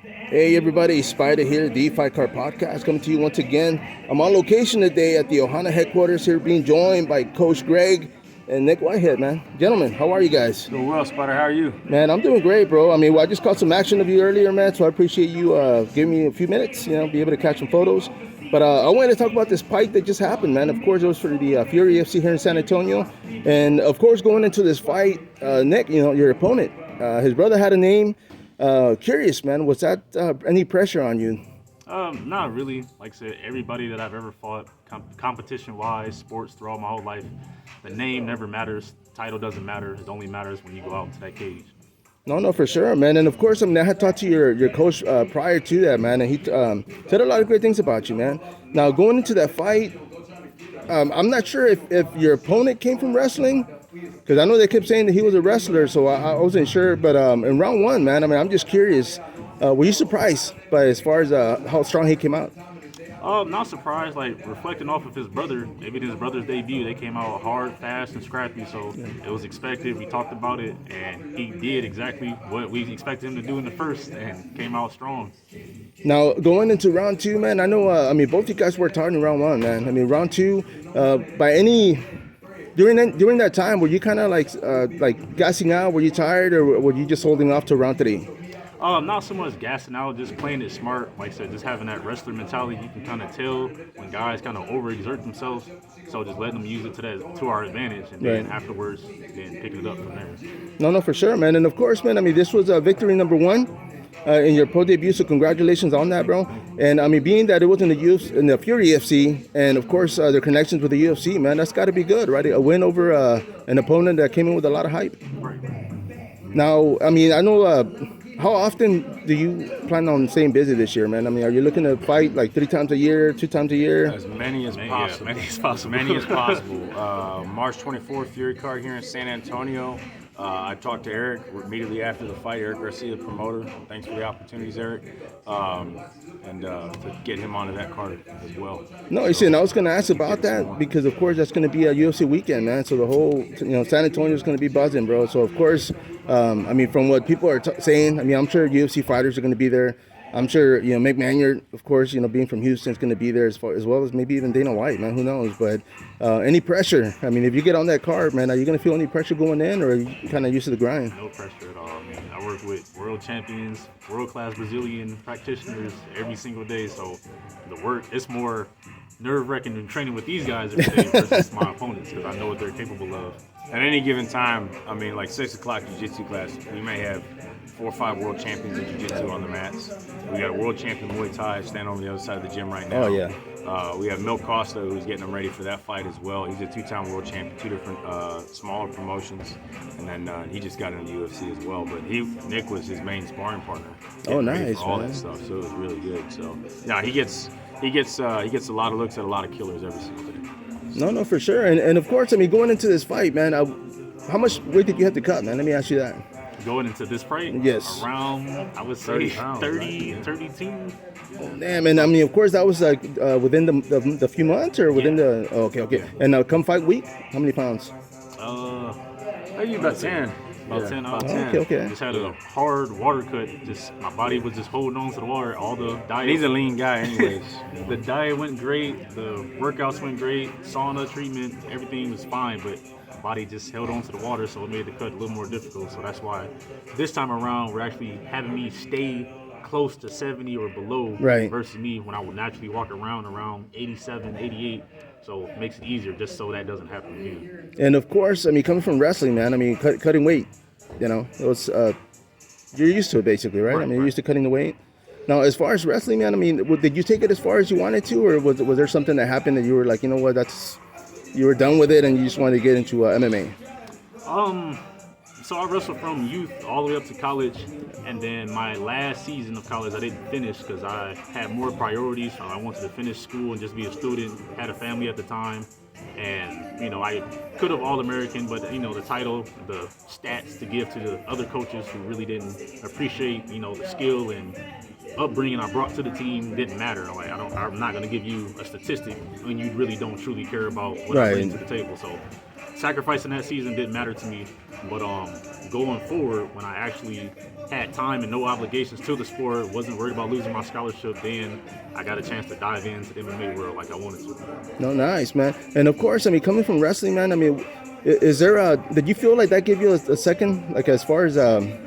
Hey everybody, Spider here, the Fight Car Podcast, coming to you once again. I'm on location today at the Ohana headquarters here, being joined by Coach Greg and Nick Whitehead, man. Gentlemen, how are you guys? Doing well, Spider. How are you? Man, I'm doing great, bro. I just caught some action of you earlier, man, so I appreciate you giving me a few minutes, be able to catch some photos. But I wanted to talk about this fight that just happened, man. Of course, it was for the Fury FC here in San Antonio. And, of course, going into this fight, Nick, your opponent, his brother had a name. Curious, man, was that any pressure on you? Not really. Like I said, everybody that I've ever fought, competition-wise, sports throughout my whole life, the name never matters. Title doesn't matter. It only matters when you go out into that cage. No, for sure, man. And of course, I had talked to your coach prior to that, man, and he said a lot of great things about you, man. Now, going into that fight, I'm not sure if your opponent came from wrestling, because I know they kept saying that he was a wrestler, so I wasn't sure. But in round one, man, I'm just curious. Were you surprised by as far as how strong he came out? Not surprised. Like reflecting off of his brother, maybe his brother's debut, they came out hard, fast, and scrappy. So it was expected. We talked about it, and he did exactly what we expected him to do in the first, and came out strong. Now going into round two, man, I know. Both you guys worked hard in round one, man. Round two, during that time, were you kind of like gassing out? Were you tired, or were you just holding off to round three? Not so much gassing out, just playing it smart. Like I said, just having that wrestler mentality. You can kind of tell when guys kind of overexert themselves. So just letting them use it to our advantage, and then afterwards, then picking it up from there. No, for sure, man. And of course, man, this was victory number one in your pro debut. So congratulations on that, bro. And being that it was in the Fury FC, and of course their connections with the UFC, man, that's got to be good, right? A win over an opponent that came in with a lot of hype. Right. Now, I know. How often do you plan on staying busy this year, man? Are you looking to fight like 3 times a year, 2 times a year? As many as possible. Yeah, many as possible. Many as possible. March 24th, Fury card here in San Antonio. I talked to Eric immediately after the fight. Eric Garcia, the promoter. Thanks for the opportunities, Eric. To get him onto that card as well. No, you see, and I was going to ask about that because, of course, that's going to be a UFC weekend, man. So the whole, San Antonio is going to be buzzing, bro. So, of course, from what people are saying, I'm sure UFC fighters are going to be there. I'm sure, Mick Maynard, of course, being from Houston, is going to be there as well as maybe even Dana White, man. Who knows? But any pressure? If you get on that card, man, are you going to feel any pressure going in, or are you kind of used to the grind? No pressure at all. I work with world champions, world-class Brazilian practitioners every single day. So the work, it's more nerve-wracking than training with these guys every day versus my opponents, because I know what they're capable of. At any given time, like 6 o'clock jiu-jitsu class, we may have 4 or 5 world champions in jiu-jitsu on the mats. We got a world champion Muay Thai standing on the other side of the gym right now. Oh, yeah. We have Mil Costa, who's getting them ready for that fight as well. He's a 2-time world champion, 2 different smaller promotions, and then he just got into the UFC as well. But Nick was his main sparring partner. Oh, nice, all man. that stuff. So it was really good. So yeah, he gets a lot of looks at a lot of killers every single day. No, for sure. And of course, going into this fight, man, how much weight did you have to cut, man? Let me ask you that. Going into this fight? Yes. Around, I would say 30, right? 32. Oh, damn, and of course, that was like within the few months, or within the... Oh, okay. And come fight week, how many pounds? Maybe about 10. About 10. About 10. Okay. Just had a hard water cut. Just my body was just holding on to the water. All the diet. He's a lean guy, anyways. The diet went great. The workouts went great. Sauna treatment, everything was fine. But my body just held on to the water, so it made the cut a little more difficult. So that's why this time around we're actually having me stay close to 70 or below, right, versus me when I would naturally walk around 87, 88. So it makes it easier just so that doesn't happen to me. And of course, coming from wrestling, man, cutting weight, it was, you're used to it basically, right? You're used to cutting the weight. Now, as far as wrestling, man, did you take it as far as you wanted to, or was there something that happened that you were like, you know what, you were done with it and you just wanted to get into MMA? So I wrestled from youth all the way up to college, and then my last season of college I didn't finish because I had more priorities. I wanted to finish school and just be a student, had a family at the time, and I could have All-American, but the title, the stats to give to the other coaches who really didn't appreciate the skill and upbringing I brought to the team didn't matter. Like I'm not gonna give you a statistic when you really don't truly care about what I bring to the table. So sacrificing that season didn't matter to me. But going forward, when I actually had time and no obligations to the sport, wasn't worried about losing my scholarship, then I got a chance to dive into the MMA world like I wanted to. No, nice, man. And of course, I mean, coming from wrestling, man, I mean, is there did you feel like that gave you a second, like as far as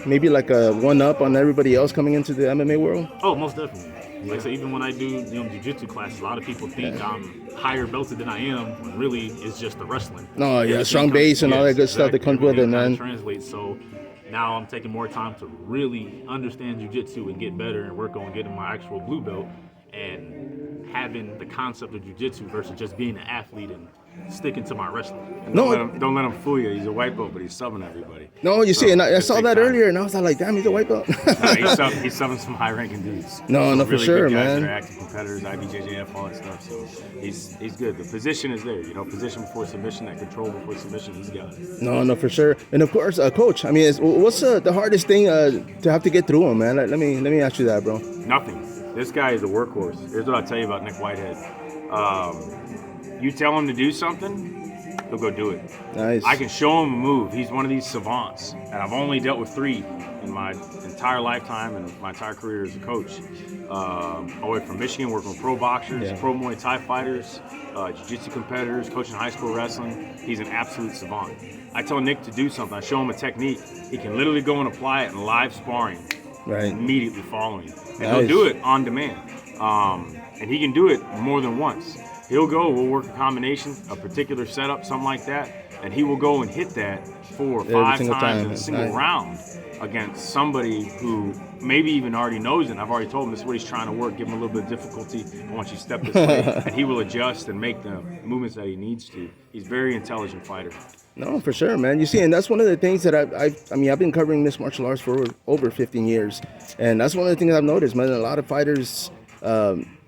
maybe like a one up on everybody else coming into the MMA world? Oh, most definitely. Like I said, even when I do jiu-jitsu classes, a lot of people think I'm higher belted than I am, when really it's just the wrestling. No, yeah, strong base and all that good stuff that comes with it, man. Translates. So now I'm taking more time to really understand jiu-jitsu and get better and work on getting my actual blue belt and having the concept of jiu-jitsu versus just being an athlete and sticking to my wrestling. And don't let him fool you. He's a white belt, but he's subbing everybody. No, you see, and I saw that earlier, and I was like, damn, he's a white belt. No, he's subbing some high-ranking dudes. No, some for really sure, good guys man. that are active competitors, IBJJF, all that stuff. So he's good. The position is there. Position before submission, that control before submission, he's got it. No, for sure. And of course, coach. I mean, what's the hardest thing to have to get through him, man? Like, let me ask you that, bro. Nothing. This guy is a workhorse. Here's what I'll tell you about Nick Whitehead. You tell him to do something, he'll go do it. Nice. I can show him a move. He's one of these savants, and I've only dealt with 3 in my entire lifetime and my entire career as a coach. All the way from Michigan, working with pro boxers, pro Muay Thai fighters, jiu-jitsu competitors, coaching high school wrestling. He's an absolute savant. I tell Nick to do something. I show him a technique. He can literally go and apply it in live sparring, immediately following. And he'll do it on demand. And he can do it more than once. We'll work a combination, a particular setup, something like that, and he will go and hit that 4 or 5 times in a single round against somebody who maybe even already knows it. And I've already told him this is what he's trying to work, give him a little bit of difficulty. I want you to step this way, and he will adjust and make the movements that he needs to. He's a very intelligent fighter. No, for sure, man. You see, and that's one of the things that I've been covering mixed martial arts for over 15 years, and that's one of the things I've noticed, man. A lot of fighters,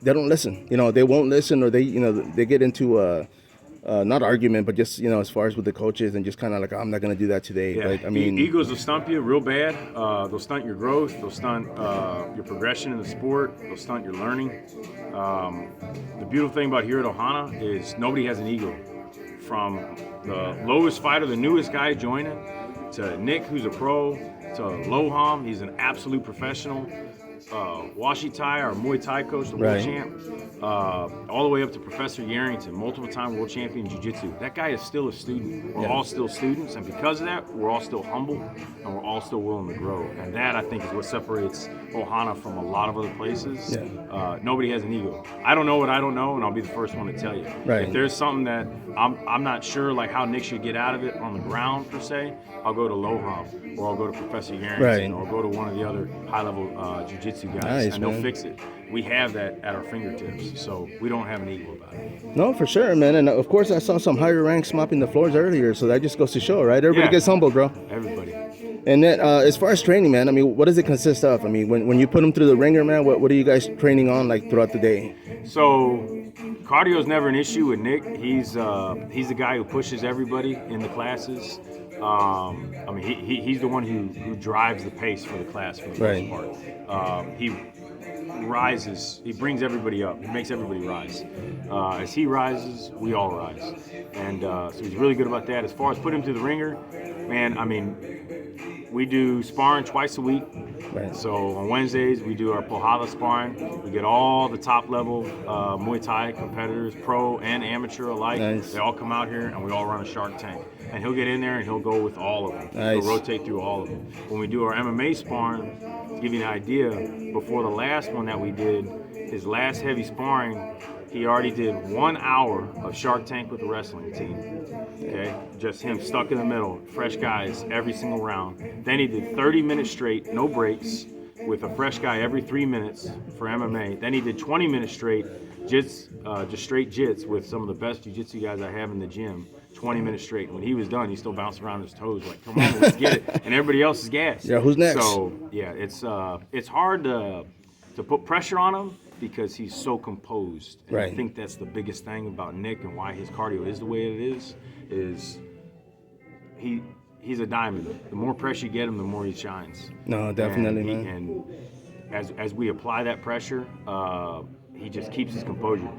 they don't listen. They won't listen, or they get into not argument, but just as far as with the coaches, and just kind of like, I'm not gonna do that today. Yeah. But I mean, egos will stump you real bad. They'll stunt your growth. They'll stunt your progression in the sport. They'll stunt your learning. The beautiful thing about here at Ohana is nobody has an ego. From the lowest fighter, the newest guy joining, to Nick, who's a pro, to Loham, he's an absolute professional. Washi Tai, our Muay Thai coach, the world champ, all the way up to Professor Yarrington, multiple-time world champion Jiu-Jitsu. That guy is still a student. We're all still students, and because of that, we're all still humble, and we're all still willing to grow. And that, I think, is what separates Ohana from a lot of other places. Nobody has an ego. I don't know what I don't know, and I'll be the first one to tell you. If there's something that I'm not sure, like how Nick should get out of it on the ground, per se, I'll go to Loham, or I'll go to Professor Yarrington, or I'll go to one of the other high-level Jiu-Jitsu guys, and they'll fix it. We have that at our fingertips, so we don't have an ego about it. No, for sure, man. And of course, I saw some higher ranks mopping the floors earlier, so that just goes to show, right? Everybody gets humble, bro. Everybody. And then, as far as training, man, I mean, what does it consist of? I mean, when you put them through the ringer, man, what are you guys training on, like, throughout the day? So, cardio is never an issue with Nick. He's the guy who pushes everybody in the classes. I mean, he's the one who drives the pace for the class for the most part. He rises. He brings everybody up. He makes everybody rise. As he rises, we all rise. And so he's really good about that. As far as putting him through the ringer, man, I mean, we do sparring twice a week. So on Wednesdays, we do our Pohada sparring. We get all the top-level Muay Thai competitors, pro and amateur alike. They all come out here, and we all run a Shark Tank. And he'll get in there, and he'll go with all of them. He'll rotate through all of them. When we do our MMA sparring, to give you an idea, before the last one that we did, his last heavy sparring, he already did 1 hour of Shark Tank with the wrestling team. Okay, just him stuck in the middle, fresh guys every single round. Then he did 30 minutes straight, no breaks, with a fresh guy every 3 minutes for MMA. Then he did 20 minutes straight, just straight jits with some of the best jiu-jitsu guys I have in the gym. 20 minutes straight. When he was done, he still bounced around his toes like, come on, let's get it. And everybody else is gassed. Yeah, who's next? So, yeah, it's hard to put pressure on him because he's so composed. And I think that's the biggest thing about Nick and why his cardio is the way it is he's a diamond. The more pressure you get him, the more he shines. No, definitely, man. And as we apply that pressure, he just keeps his composure.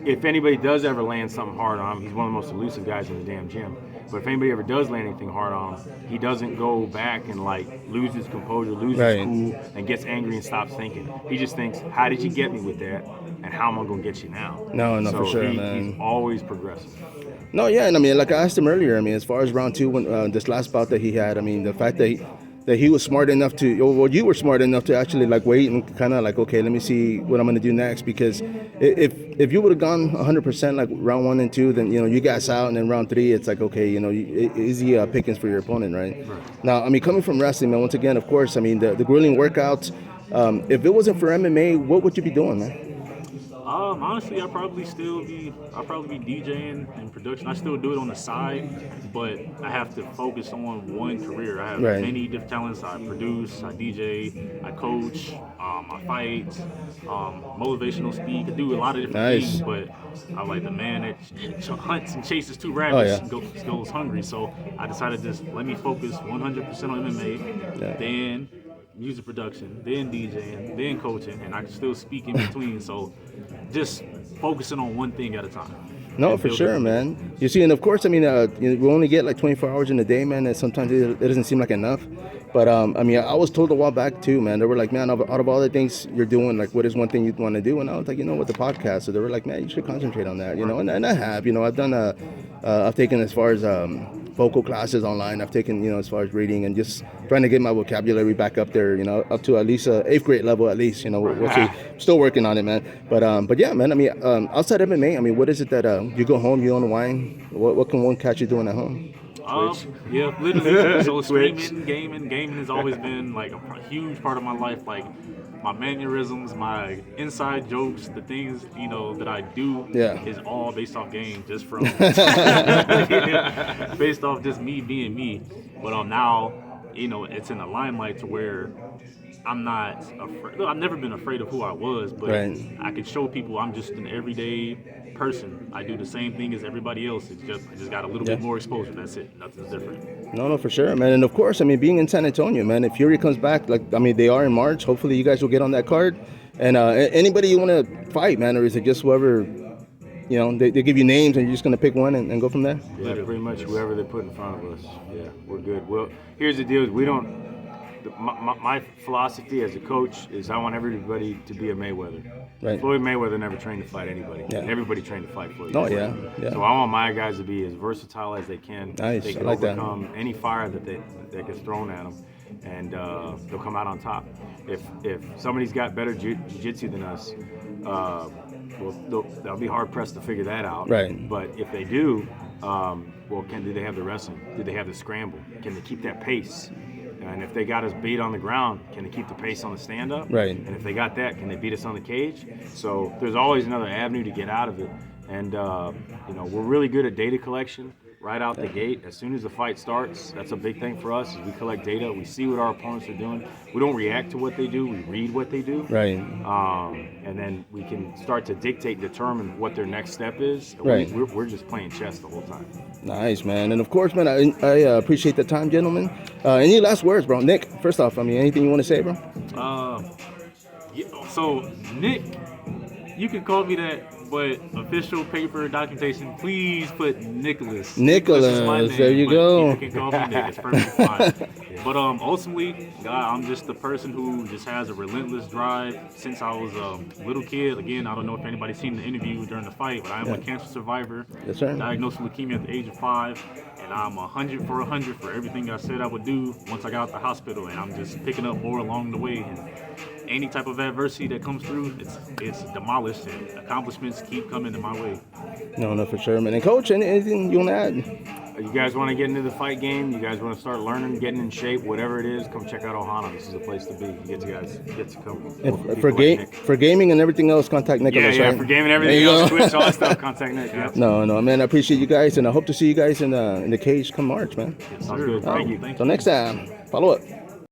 If anybody does ever land something hard on him, he's one of the most elusive guys in the damn gym. But if anybody ever does land anything hard on him, he doesn't go back and like lose his composure, lose his cool, and gets angry and stops thinking. He just thinks, how did you get me with that? And how am I going to get you now? No, so for sure, man. He's always progressive. No, yeah, and I mean, like I asked him earlier, I mean, as far as round 2, when this last bout that he had, I mean, the fact that he was smart enough to, well, you were smart enough to actually like wait and kind of like, okay, let me see what I'm going to do next, because if you would have gone 100% like round 1 and 2, then, you know, you gas out, and then round 3, it's like, okay, you know, easy pickings for your opponent, right? Now, I mean, coming from wrestling, man, once again, of course, I mean, the grueling workouts, if it wasn't for MMA, what would you be doing, man? Honestly, I'd probably be DJing and production. I still do it on the side, but I have to focus on one career. I have many different talents. I produce, I DJ, I coach, I fight, motivational speak. I do a lot of different things, but I'm like the man that hunts and chases 2 rabbits and goes hungry. So I decided to just let me focus 100% on MMA, then music production, then DJing, then coaching, and I can still speak in between. So just focusing on one thing at a time. No, for sure, man. You see, and of course, I mean, we only get like 24 hours in a day, man, and sometimes it doesn't seem like enough. But, I mean, I was told a while back, too, man. They were like, man, out of all the things you're doing, like, what is one thing you'd want to do? And I was like, you know, with the podcast. So they were like, man, you should concentrate on that, you know. And I have, you know, I've done, I've taken as far as vocal classes online. I've taken, you know, as far as reading and just trying to get my vocabulary back up there, you know, up to at least 8th grade level, at least, you know. We'll see. Still working on it, man. But yeah, man, I mean, outside MMA, I mean, what is it that you go home, you unwind? What can one catch you doing at home? Yeah, literally. So streaming, gaming has always been like a huge part of my life. Like my mannerisms, my inside jokes, the things, you know, that I do is all based off game, just from based off just me being me. But now, you know, it's in the limelight to where I'm not afraid. I've never been afraid of who I was, but I can show people I'm just an everyday person. I do the same thing as everybody else. I just got a little bit more exposure. That's it. Nothing's different. No, for sure, man. And of course, I mean, being in San Antonio, man, if Fury comes back, like, I mean, they are in March. Hopefully you guys will get on that card. And anybody you want to fight, man, or is it just whoever, you know, they give you names and you're just going to pick one and go from there? Yeah, pretty much whoever they put in front of us. Yeah, we're good. Well, here's the deal. We don't... My philosophy as a coach is I want everybody to be a Mayweather. Right. Floyd Mayweather never trained to fight anybody. And everybody trained to fight Floyd. Oh, yeah. So I want my guys to be as versatile as they can. Nice. They can overcome any fire that gets thrown at them, and they'll come out on top. If somebody's got better jiu-jitsu than us, they'll be hard pressed to figure that out. Right. But if they do, do they have the wrestling? Do they have the scramble? Can they keep that pace? And if they got us beat on the ground, can they keep the pace on the stand-up? Right. And if they got that, can they beat us on the cage? So there's always another avenue to get out of it. And, you know, we're really good at data collection right out the gate. As soon as the fight starts, that's a big thing for us is we collect data. We see what our opponents are doing. We don't react to what they do. We read what they do. Right. And then we can start to determine what their next step is. Right. We're just playing chess the whole time. Nice, man. And of course, man, I appreciate the time, gentlemen. Any last words, bro? Nick, first off, I mean, anything you want to say, bro? So, Nick, you can call me that, but official paper documentation, please put Nicholas. Nicholas, is my name, there you go. You can call me Nick, it's perfectly fine. But ultimately, I'm just the person who just has a relentless drive since I was a little kid. Again, I don't know if anybody's seen the interview during the fight, but I am a cancer survivor. Yes, sir. Diagnosed with leukemia at the age of 5. And I'm 100 for 100 for everything I said I would do once I got out the hospital. And I'm just picking up more along the way. And any type of adversity that comes through, it's demolished, and accomplishments keep coming in my way. No, for sure, man. And Coach, anything you want to add? You guys want to get into the fight game? You guys want to start learning, getting in shape, whatever it is? Come check out Ohana. This is a place to be. You get to come. For gaming and everything else, contact Nicholas. Yeah, right? For gaming and everything else, Twitch, all that stuff, contact Nick. Yeah. No, man. I appreciate you guys, and I hope to see you guys in the cage come March, man. Sounds good. Thank you. Till next time, follow up.